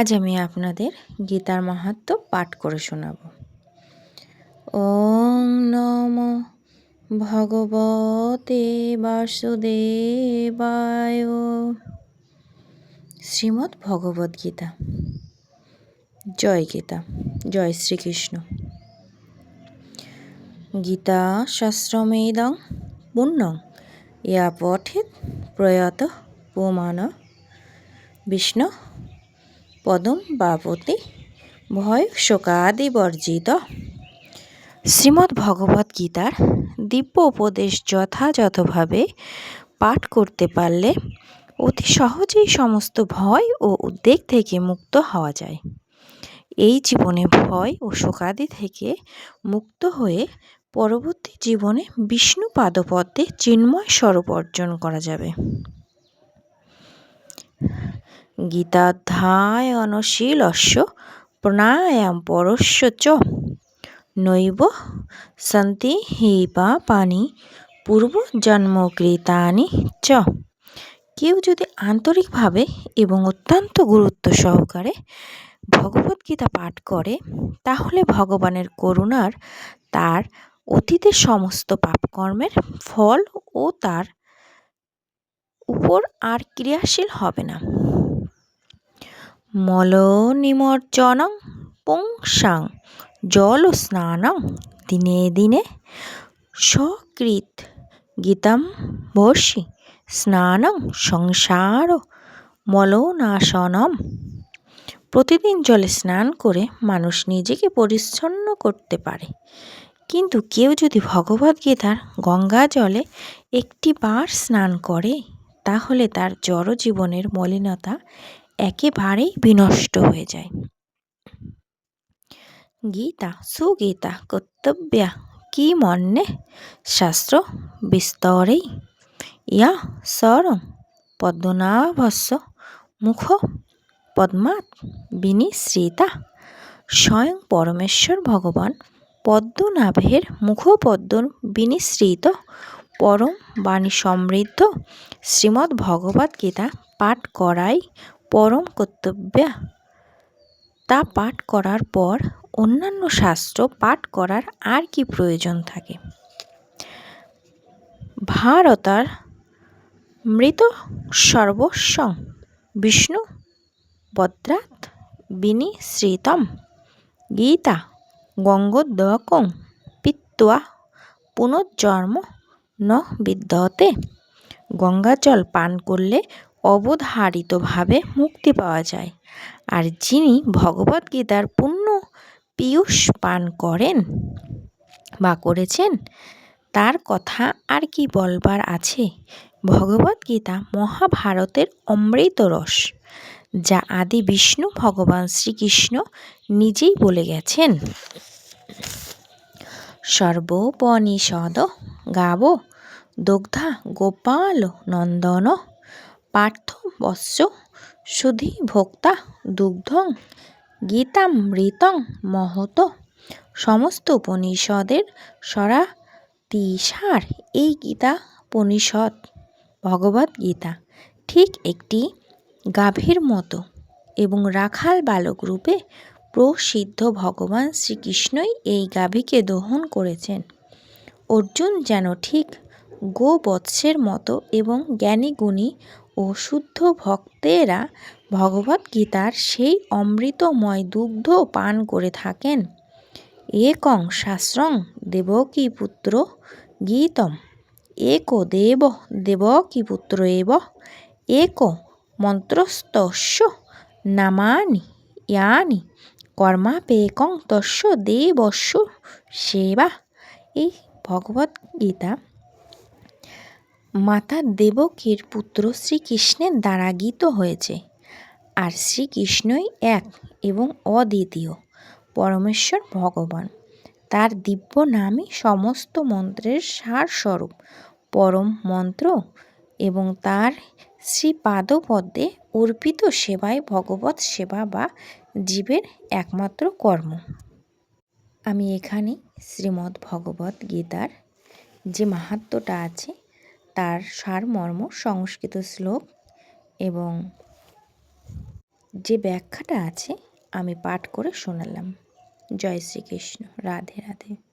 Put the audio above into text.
আজ আমি আপনাদের গীতার মাহাত্ম্য পাঠ করে শোনাব। ওং নমো ভগবতে বাসুদেবায়। শ্রীমদ্ ভগবদ গীতা। জয় গীতা, জয় শ্রীকৃষ্ণ। গীতা শাস্ত্রমেদং পুণ্যং ইয়া পঠেৎ প্রয়াত পুমান বিষ্ণু পদম বাপতি ভয় শোকাদি বর্জিত। শ্রীমদ্ ভগবদ গীতার দিব্য উপদেশ যথাযথভাবে পাঠ করতে পারলে অতি সহজেই সমস্ত ভয় ও উদ্বেগ থেকে মুক্ত হওয়া যায়। এই জীবনে ভয় ও শোকাদি থেকে মুক্ত হয়ে পরবর্তী জীবনে বিষ্ণু পাদপদ্মে চিন্ময় স্বরূপ অর্জন করা যাবে। গীতাধ্যায়নশীলস্য প্রাণায়াম পরস্য চ নৈব সন্তি হি পাপানি পূর্বজন্মকৃতানি চ। কেউ যদি আন্তরিকভাবে এবং অত্যন্ত গুরুত্ব সহকারে ভগবদ্গীতা পাঠ করে তাহলে ভগবানের করুণার তার অতীতের সমস্ত পাপকর্মের ফল ও তার উপর আর ক্রিয়াশীল হবে না। মলনিমজ্জনং পুংসাং জল স্নানং দিনে দিনে সকৃত গীতাম বর্ষি স্নানং সংসার মলনাশনম। প্রতিদিন জলে স্নান করে মানুষ নিজেকে পরিচ্ছন্ন করতে পারে, কিন্তু কেউ যদি ভগবদ্গীতার গঙ্গা জলে একটি বার স্নান করে তাহলে তার জড় জীবনের মলিনতা একেবারেই বিনষ্ট হয়ে যায়। গীতা সুগীতা কর্তব্যা কি মন্যে শাস্ত্র বিস্তরেই ইয়া সরং পদ্মনাভস্য মুখ পদ্মাৎ বিনিসৃতা। স্বয়ং পরমেশ্বর ভগবান পদ্মনাভের মুখপদ্ম বিনিসৃত পরম বাণী সমৃদ্ধ শ্রীমদ্ ভগবদ গীতা পাঠ করাই পরম কর্তব্য। তা পাঠ করার পর অন্যান্য শাস্ত্র পাঠ করার আর কি প্রয়োজন থাকে। ভারতার মৃত সর্বস্বং বিষ্ণু বদ্রাৎ বিনিসৃতম গীতা গঙ্গোদকং পিত্বা পুনর্জন্ম ন বিদ্যতে। গঙ্গাজল পান করলে অবধারিতভাবে মুক্তি পাওয়া যায়, আর যিনি ভগবদ্গীতার পূর্ণ পীয়ূষ পান করেন বা করেছেন তার কথা আর কি বলবার আছে। ভগবদ্গীতা মহাভারতের অমৃত রস, যা আদি বিষ্ণু ভগবান শ্রীকৃষ্ণ নিজেই বলে গেছেন। সর্বোপনিষদ গাব দগ্ধা গোপাল নন্দন পার্থ বৎস সুধী ভোক্তা দুগ্ধং গীতামৃতং মহত। সমস্ত উপনিষদের সরাতিসার এই গীতাপনিষদ ভগবদ গীতা ঠিক একটি গাভীর মতো এবং রাখাল বালক রূপে প্রসিদ্ধ। ভগবান শ্রীকৃষ্ণই এই গাভীকে দহন করেছেন। অর্জুন যেন ঠিক গোবৎসের মতো এবং জ্ঞানী গুণী ও শুদ্ধ ভক্তেরা ভগবদ্গীতার সেই অমৃতময় দুগ্ধ পান করে থাকেন। একং শাস্ত্রং দেবকীপুত্র গীতম একো দেব দেবকীপুত্র এব এক মন্ত্রস্তস্য নামানি ইয়ানি কর্মাপেকং তস্য দেবস্য সেবা। এই ভগবদ্গীতা মাতা দেবকীর পুত্র শ্রীকৃষ্ণের দ্বারা গীত হয়েছে, আর শ্রীকৃষ্ণই এক এবং অদ্বিতীয় পরমেশ্বর ভগবান। তার দিব্য নামই সমস্ত মন্ত্রের সারস্বরূপ পরম মন্ত্র, এবং তার শ্রীপাদপদ্মে অর্পিত সেবাই ভগবৎ সেবা বা জীবের একমাত্র কর্ম। আমি এখানে শ্রীমদ্ ভগবদ গীতার যে মাহাত্ম্যটা আছে তার সারমর্ম সংস্কৃত শ্লোক এবং যে ব্যাখ্যাটা আছে আমি পাঠ করে শোনালাম। জয় শ্রীকৃষ্ণ। রাধে রাধে।